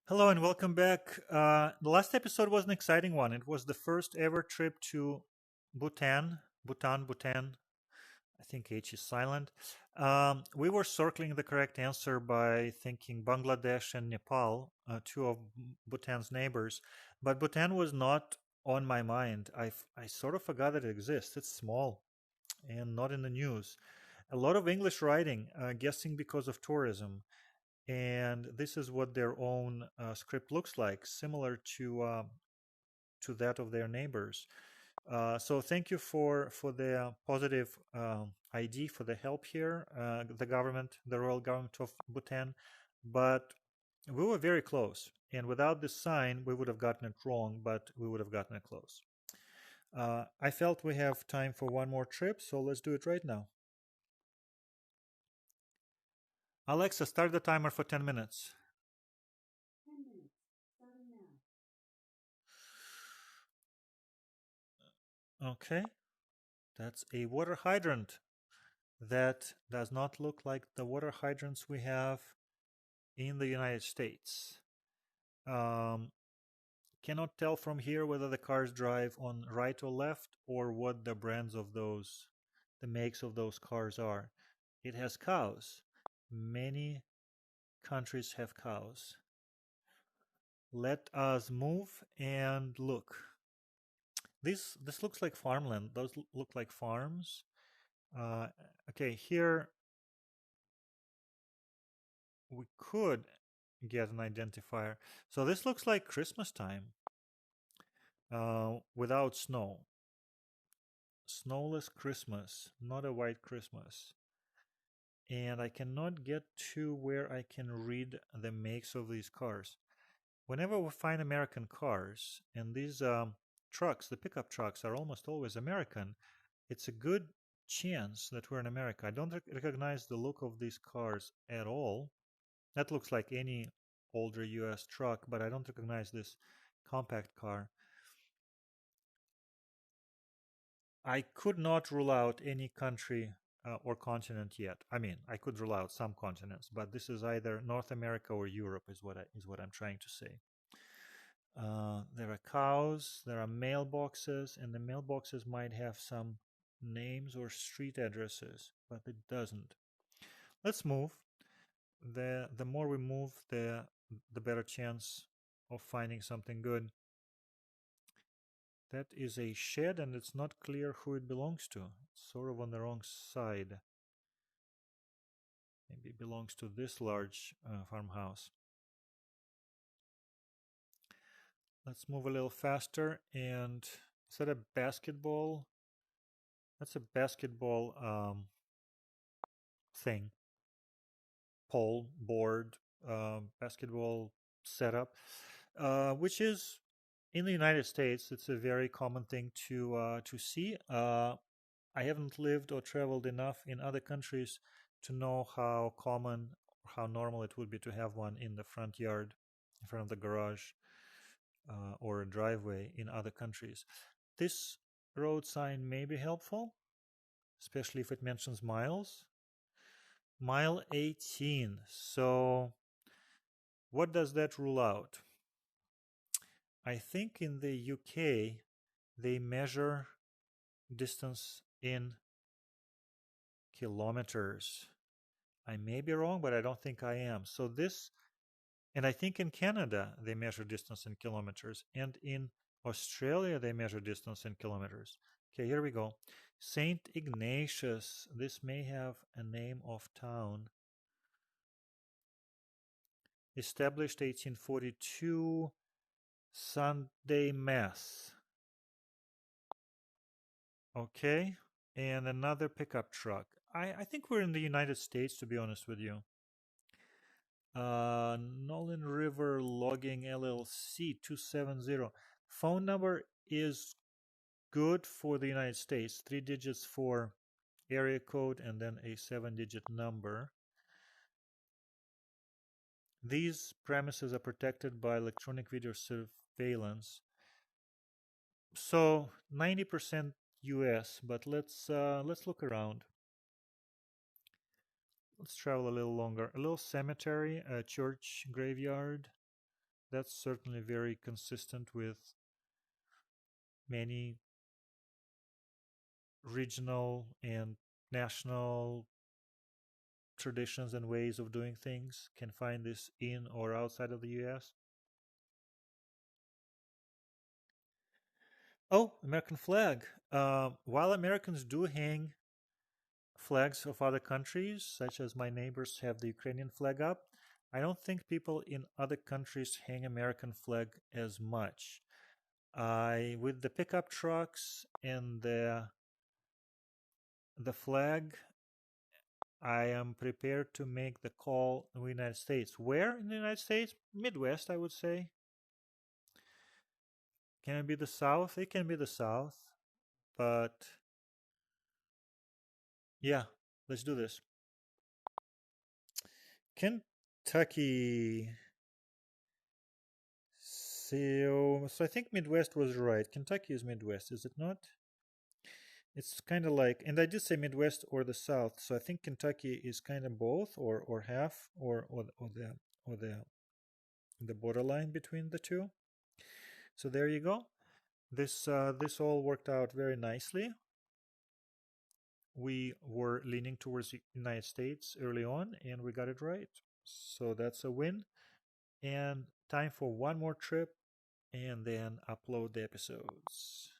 Hello and welcome back. The last episode was an exciting one. It was the first ever trip to Bhutan. I think H is silent. We were circling the correct answer by thinking Bangladesh and Nepal, two of Bhutan's neighbors. But Bhutan was not on my mind. I sort of forgot that it exists. It's small and not in the news. A lot of English writing, guessing because of tourism, and this is what their own script looks like, similar to that of their neighbors. So thank you for the positive ID for the help here, the royal government of Bhutan, but we were very close. And without this sign, we would have gotten it wrong, but we would have gotten it close. I felt we have time for one more trip, so let's do it right now. Alexa, start the timer for 10 minutes. 10 minutes. Starting now. Okay, that's a water hydrant. That does not look like the water hydrants we have in the United States. Um, cannot tell from here whether the cars drive on right or left or what the brands of the makes of those cars are. It has cows. Many countries have cows. Let us move and look. This looks like farmland. Those look like farms. Uh, okay, here we could get an identifier. So this looks like Christmas time without snow. Snowless Christmas, not a white Christmas. And I cannot get to where I can read the makes of these cars. Whenever we find American cars, and these trucks, the pickup trucks, are almost always American, it's a good chance that we're in America. I don't recognize the look of these cars at all. That looks like any older US truck, but I don't recognize this compact car. I could not rule out any country or continent yet. I mean, I could rule out some continents, but this is either North America or Europe, is what I'm trying to say. There are cows, there are mailboxes, and the mailboxes might have some names or street addresses, but it doesn't. Let's move. The more we move, the better chance of finding something good. That is a shed, and it's not clear who it belongs to. It's sort of on the wrong side. Maybe it belongs to this large farmhouse. Let's move a little faster. And is that a basketball? That's a basketball thing. Pole, board, basketball setup, which is in the United States. It's a very common thing to see. I haven't lived or traveled enough in other countries to know how common or how normal it would be to have one in the front yard, in front of the garage, or a driveway in other countries. This road sign may be helpful, especially if it mentions miles. Mile 18. So, what does that rule out? I think in the UK they measure distance in kilometers. I may be wrong, but I don't think I am. So this, and I think in Canada they measure distance in kilometers, and in Australia they measure distance in kilometers. Okay, here we go. Saint Ignatius. This may have a name of town. Established 1842. Sunday Mass. Okay, and another pickup truck. I think we're in the United States, to be honest with you. Nolan River Logging LLC 270. Phone number is good for the United States. 3 digits for area code and then a 7-digit number. These premises are protected by electronic video surveillance. So 90% US, but let's look around. Let's travel a little longer. A little cemetery, a church graveyard. That's certainly very consistent with many regional and national traditions and ways of doing things. Can find this in or outside of the US. Oh, American flag. While Americans do hang flags of other countries, such as my neighbors have the Ukrainian flag up, I don't think people in other countries hang American flag as much. I with the pickup trucks and the flag, I am prepared to make the call in the United States. Where in the United States? Midwest, I would say. Can it be the South? It can be the South, but yeah, let's do this. Kentucky. So I think Midwest was right. Kentucky is Midwest, is it not? It's kind of like, and I did say Midwest or the South, so I think Kentucky is kind of both, or half, or the borderline between the two. So there you go. This all worked out very nicely. We were leaning towards the United States early on, and we got it right. So that's a win. And time for one more trip, and then upload the episodes.